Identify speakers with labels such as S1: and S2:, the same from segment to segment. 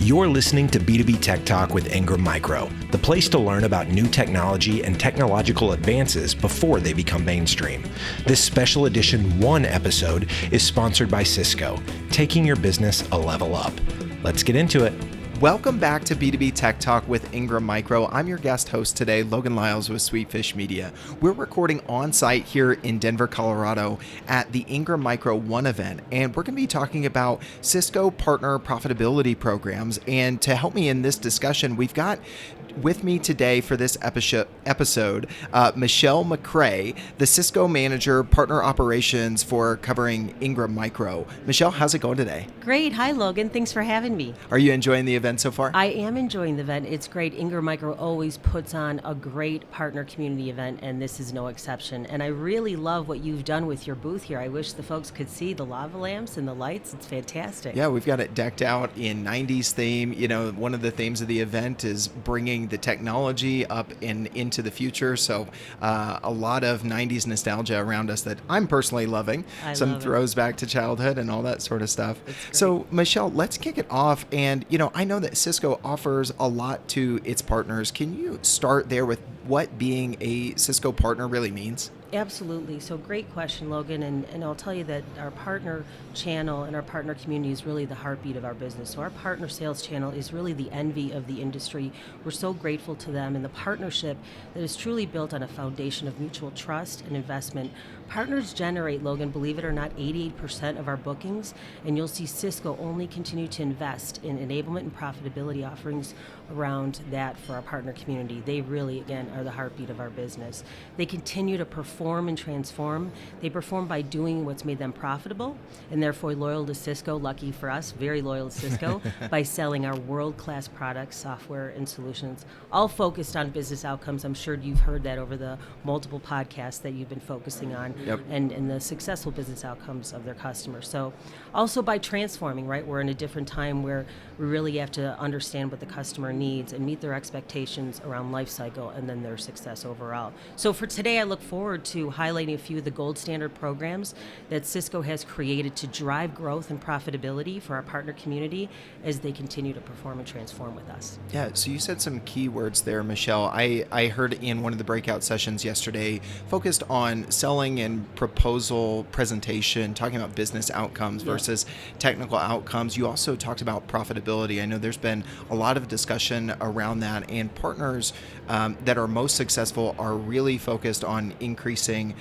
S1: You're listening to B2B Tech Talk with Ingram Micro, the place to learn about new technology and technological advances before they become mainstream. This special edition 1 episode is sponsored by Cisco, taking your business a level up. Let's get into it.
S2: Welcome back to B2B Tech Talk with Ingram Micro. I'm your guest host today, Logan Lyles with Sweetfish Media. We're recording on site here in Denver, Colorado at the Ingram Micro ONE event, and we're going to be talking about Cisco partner profitability programs. And to help me in this discussion, we've got with me today for this episode, Michelle McCray, the Cisco Manager, Partner Operations for covering Ingram Micro. Michelle, how's it going today?
S3: Great. Hi, Logan. Thanks for having me.
S2: Are you enjoying the event so far?
S3: I am enjoying the event. It's great. Ingram Micro always puts on a great partner community event, and this is no exception. And I really love what you've done with your booth here. I wish the folks could see the lava lamps and the lights. It's fantastic.
S2: Yeah, we've got it decked out in 90s theme. You know, one of the themes of the event is bringing the technology up and into the future. So a lot of 90s nostalgia around us that I'm personally loving. Some throws back to childhood and all that sort of stuff. So Michelle, let's kick it off. And, you know, I know that Cisco offers a lot to its partners. Can you start there with what being a Cisco partner really means?
S3: Absolutely. So great question, Logan. And I'll tell you that our partner channel and our partner community is really the heartbeat of our business. So our partner sales channel is really the envy of the industry. We're so grateful to them and the partnership that is truly built on a foundation of mutual trust and investment. Partners generate, Logan, believe it or not, 88% of our bookings, and you'll see Cisco only continue to invest in enablement and profitability offerings around that for our partner community. They really, again, are the heartbeat of our business. They continue to perform and transform. They perform by doing what's made them profitable, and therefore loyal to Cisco, lucky for us, very loyal to Cisco, by selling our world-class products, software, and solutions, all focused on business outcomes. I'm sure you've heard that over the multiple podcasts that you've been focusing on.
S2: Yep.
S3: And the successful business outcomes of their customers. So also by transforming, right? We're in a different time where we really have to understand what the customer needs and meet their expectations around life cycle and then their success overall. So for today, I look forward to highlighting a few of the gold standard programs that Cisco has created to drive growth and profitability for our partner community as they continue to perform and transform with us.
S2: Yeah, so you said some key words there, Michelle. I heard in one of the breakout sessions yesterday focused on selling and proposal presentation, talking about business outcomes versus technical outcomes. You also talked about profitability. I know there's been a lot of discussion around that, and partners that are most successful are really focused on increasing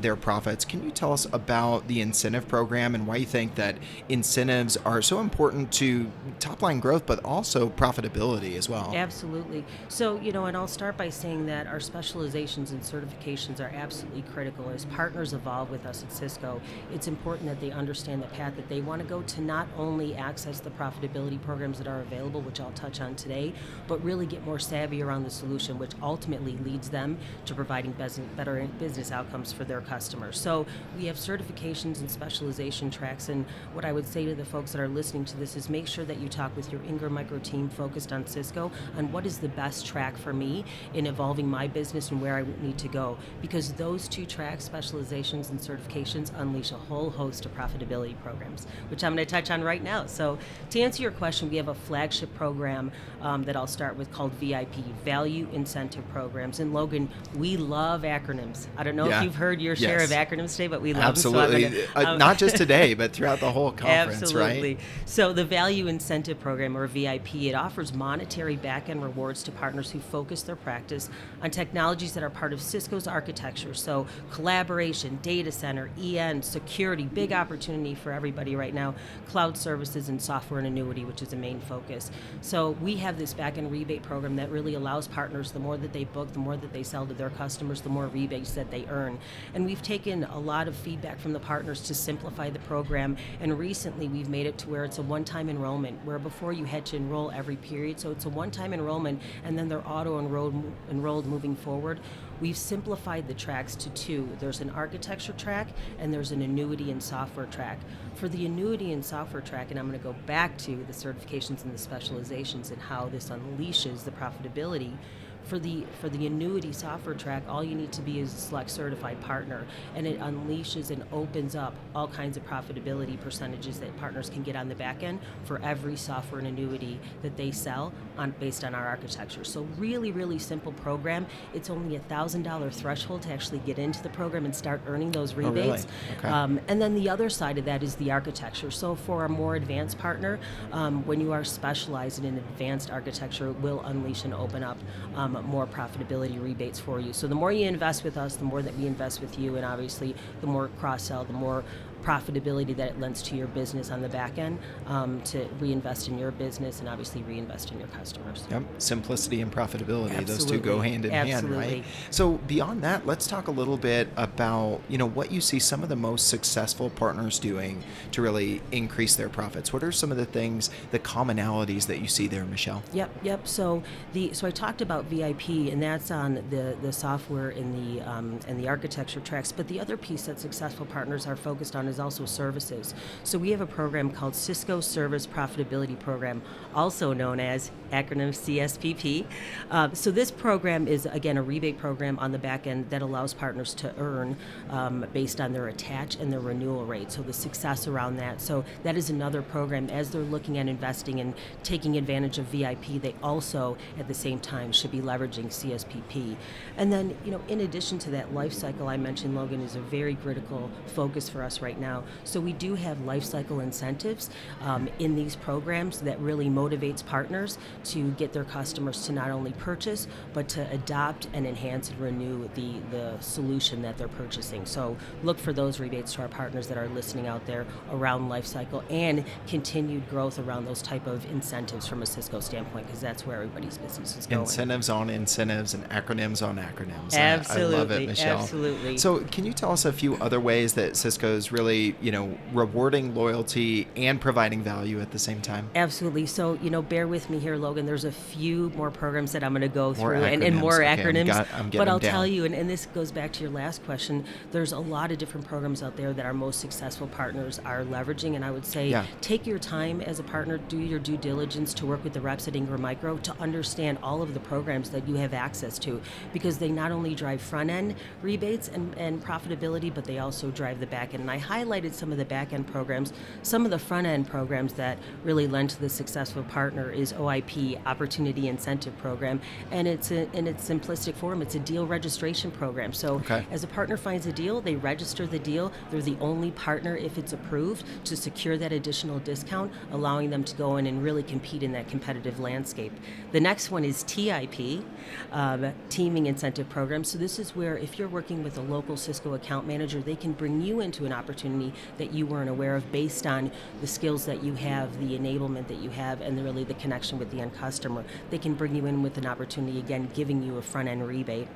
S2: their profits. Can you tell us about the incentive program and why you think that incentives are so important to top line growth, but also profitability as well?
S3: Absolutely. So, you know, and I'll start by saying that our specializations and certifications are absolutely critical. As partners evolve with us at Cisco, it's important that they understand the path that they want to go to not only access the profitability programs that are available, which I'll touch on today, but really get more savvy around the solution, which ultimately leads them to providing better business outcomes for their customers. So we have certifications and specialization tracks, and what I would say to the folks that are listening to this is make sure that you talk with your Ingram Micro team focused on Cisco on what is the best track for me in evolving my business and where I need to go, because those two tracks, specializations and certifications, unleash a whole host of profitability programs, which I'm going to touch on right now. So to answer your question, we have a flagship program that I'll start with called VIP, Value Incentive Programs. And Logan, we love acronyms. I don't know if you've heard your share of acronyms today, but we love
S2: absolutely.
S3: them. So
S2: not just today, but throughout the whole conference,
S3: absolutely.
S2: Right?
S3: So the Value Incentive Program, or VIP, it offers monetary back-end rewards to partners who focus their practice on technologies that are part of Cisco's architecture. So collaboration, data center, EN, security, big opportunity for everybody right now, cloud services and software and annuity, which is a main focus. So we have this back-end rebate program that really allows partners, the more that they book, the more that they sell to their customers, the more rebates that they earn. And we've taken a lot of feedback from the partners to simplify the program, and recently we've made it to where it's a one-time enrollment, where before you had to enroll every period, so it's a one-time enrollment and then they're auto-enrolled moving forward. We've simplified the tracks to two. There's an architecture track and there's an annuity and software track. For the annuity and software track, and I'm going to go back to the certifications and the specializations and how this unleashes the profitability, For the annuity software track, all you need to be is a select certified partner, and it unleashes and opens up all kinds of profitability percentages that partners can get on the back end for every software and annuity that they sell based on our architecture. So really, really simple program. It's only $1,000 threshold to actually get into the program and start earning those rebates.
S2: Oh, really? Okay.
S3: And then the other side of that is the architecture. So for a more advanced partner, when you are specialized in an advanced architecture, we'll unleash and open up more profitability rebates for you. So the more you invest with us, the more that we invest with you, and obviously the more cross-sell, the more profitability that it lends to your business on the back end, to reinvest in your business and obviously reinvest in your customers.
S2: Yep. Simplicity and profitability,
S3: Absolutely.
S2: those two go hand in hand, right? So beyond that, let's talk a little bit about, what you see some of the most successful partners doing to really increase their profits. What are some of the things, the commonalities that you see there, Michelle?
S3: Yep. So I talked about VIP, and that's on the software and the architecture tracks. But the other piece that successful partners are focused on is also services. So we have a program called Cisco Service Profitability Program, also known as acronym CSPP. So this program is, again, a rebate program on the back end that allows partners to earn based on their attach and their renewal rate. So the success around that. So that is another program. As they're looking at investing and taking advantage of VIP, they also, at the same time, should be leveraging CSPP. And then, in addition to that, life cycle I mentioned, Logan, is a very critical focus for us right now. So we do have life cycle incentives in these programs that really motivates partners to get their customers to not only purchase, but to adopt and enhance and renew the solution that they're purchasing. So look for those rebates to our partners that are listening out there around life cycle and continued growth around those type of incentives from a Cisco standpoint, because that's where everybody's business is going.
S2: Incentives on incentives and acronyms on acronyms.
S3: Absolutely.
S2: I love it, Michelle.
S3: Absolutely.
S2: So can you tell us a few other ways that Cisco's really, rewarding loyalty and providing value at the same time?
S3: Absolutely. So, bear with me here, Logan. There's a few more programs that I'm going to go through and
S2: acronyms.
S3: more
S2: Okay,
S3: acronyms.
S2: I'm
S3: but I'll
S2: down.
S3: tell you, and this goes back to your last question, there's a lot of different programs out there that our most successful partners are leveraging. And I would say take your time as a partner, do your due diligence to work with the reps at Ingram Micro to understand all of the programs that you have access to, because they not only drive front-end rebates and profitability, but they also drive the back end. And I highlighted some of the back-end programs. Some of the front-end programs that really lend to the successful partner is OIP, Opportunity Incentive Program, and in its simplistic form, it's a deal registration program. So as a partner finds a deal, they register the deal. They're the only partner, if it's approved, to secure that additional discount, allowing them to go in and really compete in that competitive landscape. The next one is TIP, Teaming Incentive Program. So this is where if you're working with a local Cisco account manager, they can bring you into an opportunity that you weren't aware of based on the skills that you have, the enablement that you have, and really the connection with the end customer. They can bring you in with an opportunity, again, giving you a front-end rebate.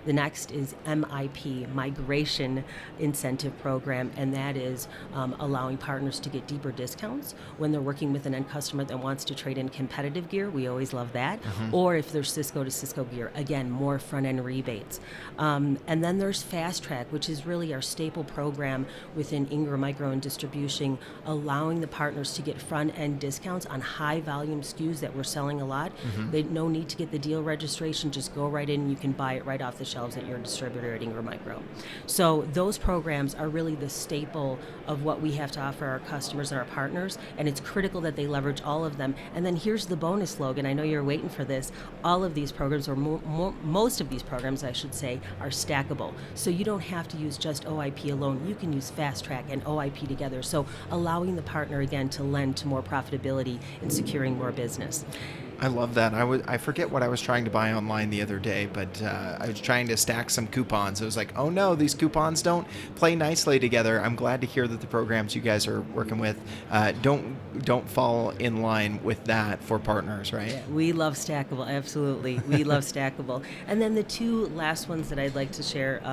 S3: The next is MIP, Migration Incentive Program, and that is allowing partners to get deeper discounts when they're working with an end customer that wants to trade in competitive gear. We always love that. Or if there's Cisco to Cisco gear, again, more front-end rebates. And then there's Fast Track, which is really our staple program within Ingram Micro and distribution, allowing the partners to get front-end discounts on high-volume SKUs that we're selling a lot. They no need to get the deal registration. Just go right in and you can buy it right off the shelves at your distributor at Ingram Micro. So those programs are really the staple of what we have to offer our customers and our partners, and it's critical that they leverage all of them. And then here's the bonus, Logan. I know you're waiting for this. All of these programs, or most of these programs, I should say, are stackable. So you don't have to use just OIP alone. You can use Fast Track and OIP together. So allowing the partner, again, to lend to more profitability and securing more business.
S2: I love that. I forget what I was trying to buy online the other day, but I was trying to stack some coupons. It was like, oh no, these coupons don't play nicely together. I'm glad to hear that the programs you guys are working with don't fall in line with that for partners, right?
S3: Yeah, we love stackable, absolutely. We love stackable. And then the two last ones that I'd like to share,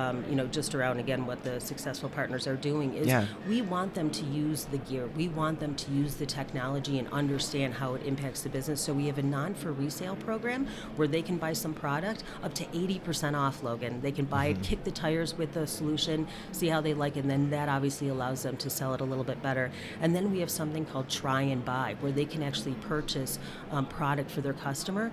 S3: just around, again, what the successful partners are doing is we want them to use the gear. We want them to use the technology and understand how it impacts the business. So we have a on for resale program where they can buy some product up to 80% off, Logan. They can buy it, kick the tires with the solution, see how they like it, and then that obviously allows them to sell it a little bit better. And then we have something called try and buy, where they can actually purchase product for their customer.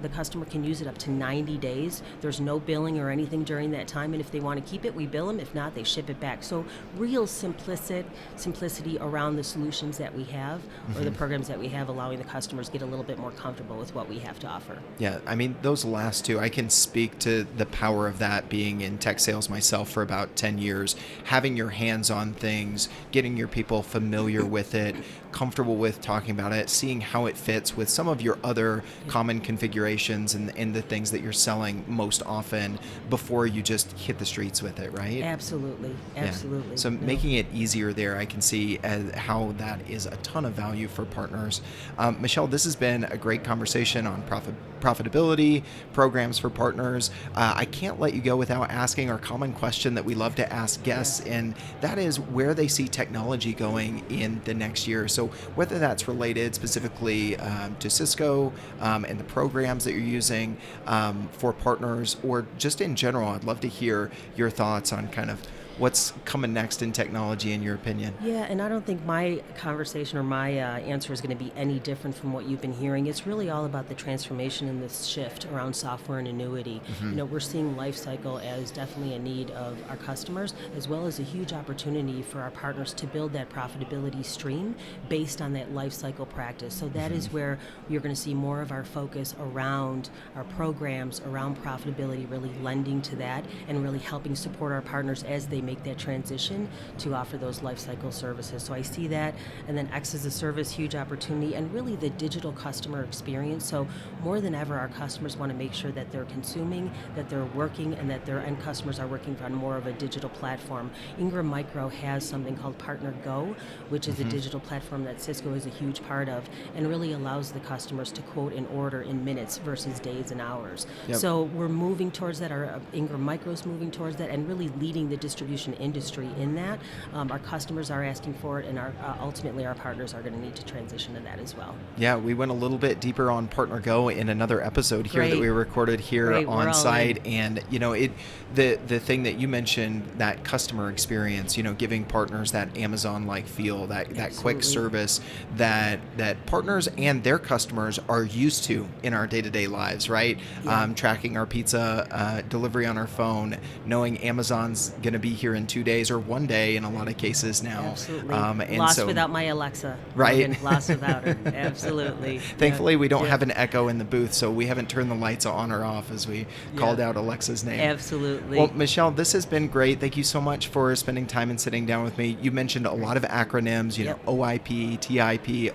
S3: The customer can use it up to 90 days. There's no billing or anything during that time, and if they want to keep it, we bill them. If not, they ship it back. So real simplicity around the solutions that we have, or the programs that we have, allowing the customers to get a little bit more comfortable with what we have to offer.
S2: Yeah, I mean, those last two, I can speak to the power of that, being in tech sales myself for about 10 years, having your hands on things, getting your people familiar with it, comfortable with talking about it, seeing how it fits with some of your other common configurations and the things that you're selling most often before you just hit the streets with it, right?
S3: Absolutely.
S2: Yeah. So making it easier there, I can see as how that is a ton of value for partners. Michelle, this has been a great conversation on profitability, programs for partners. I can't let you go without asking our common question that we love to ask guests, and that is where they see technology going in the next year. So whether that's related specifically to Cisco and the programs that you're using for partners, or just in general, I'd love to hear your thoughts on kind of what's coming next in technology, in your opinion?
S3: Yeah, and I don't think my conversation or my answer is going to be any different from what you've been hearing. It's really all about the transformation and this shift around software and annuity. You know, we're seeing lifecycle as definitely a need of our customers, as well as a huge opportunity for our partners to build that profitability stream based on that lifecycle practice. So that is where you're going to see more of our focus around our programs, around profitability, really lending to that and really helping support our partners as they make that transition to offer those life cycle services. So I see that, and then X as a service, huge opportunity, and really the digital customer experience. So more than ever, our customers want to make sure that they're consuming, that they're working, and that their end customers are working on more of a digital platform. Ingram Micro has something called Partner Go, which is a digital platform that Cisco is a huge part of, and really allows the customers to quote and order in minutes versus days and hours. So we're moving towards that. Our Ingram Micro is moving towards that, and really leading the distribution industry in that. Our customers are asking for it, and ultimately our partners are going to need to transition to that as well. Yeah,
S2: we went a little bit deeper on Partner Go in another episode here that we recorded here on site, and you know, the thing that you mentioned, that customer experience, you know, giving partners that Amazon-like feel, that quick service that partners and their customers are used to in our day-to-day lives, right? Tracking our pizza delivery on our phone, knowing Amazon's going to be here in 2 days or 1 day in a lot of cases now.
S3: Absolutely. And lost without my Alexa.
S2: Right.
S3: Lost without her. Absolutely.
S2: Thankfully, we don't have an echo in the booth, so we haven't turned the lights on or off as we called out Alexa's name.
S3: Absolutely.
S2: Well, Michelle, this has been great. Thank you so much for spending time and sitting down with me. You mentioned a lot of acronyms, you know, OIP, TIP,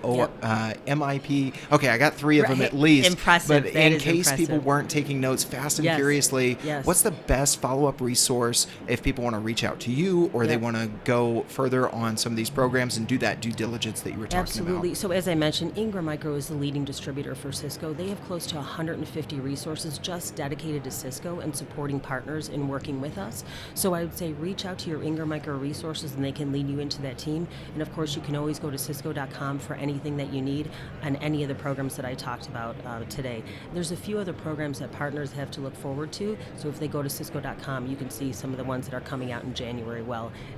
S2: MIP. Okay, I got 3 of them at least.
S3: Impressive.
S2: But in case people weren't taking notes, fast and furiously, what's the best follow-up resource if people want to reach out to you, or they want to go further on some of these programs and do that due diligence that you were talking
S3: Absolutely.
S2: about?
S3: So as I mentioned, Ingram Micro is the leading distributor for Cisco. They have close to 150 resources just dedicated to Cisco and supporting partners in working with us. So I would say reach out to your Ingram Micro resources, and they can lead you into that team. And of course, you can always go to cisco.com for anything that you need on any of the programs that I talked about today. There's a few other programs that partners have to look forward to. So if they go to cisco.com, you can see some of the ones that are coming out in January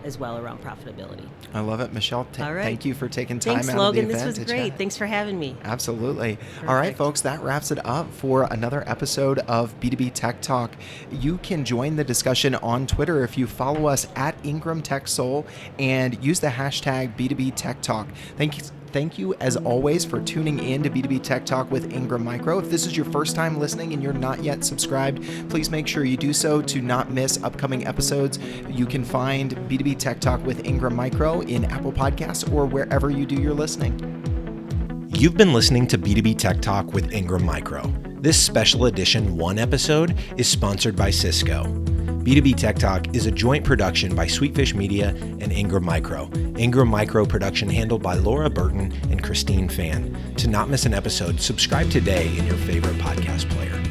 S3: as well around profitability.
S2: I love it, Michelle. Thank you for taking time
S3: Thanks,
S2: out
S3: Logan.
S2: of the event.
S3: This was great. Thanks for having me.
S2: Absolutely.
S3: Perfect.
S2: All right, folks, that wraps it up for another episode of B2B Tech Talk. You can join the discussion on Twitter if you follow us at Ingram Tech Soul and use the hashtag B2B Tech Talk. Thank you, as always, for tuning in to B2B Tech Talk with Ingram Micro. If this is your first time listening and you're not yet subscribed, please make sure you do so to not miss upcoming episodes. You can find B2B Tech Talk with Ingram Micro in Apple Podcasts or wherever you do your listening.
S1: You've been listening to B2B Tech Talk with Ingram Micro. This special edition 1 episode is sponsored by Cisco. B2B Tech Talk is a joint production by Sweetfish Media and Ingram Micro. Ingram Micro production handled by Laura Burton and Christine Fan. To not miss an episode, subscribe today in your favorite podcast player.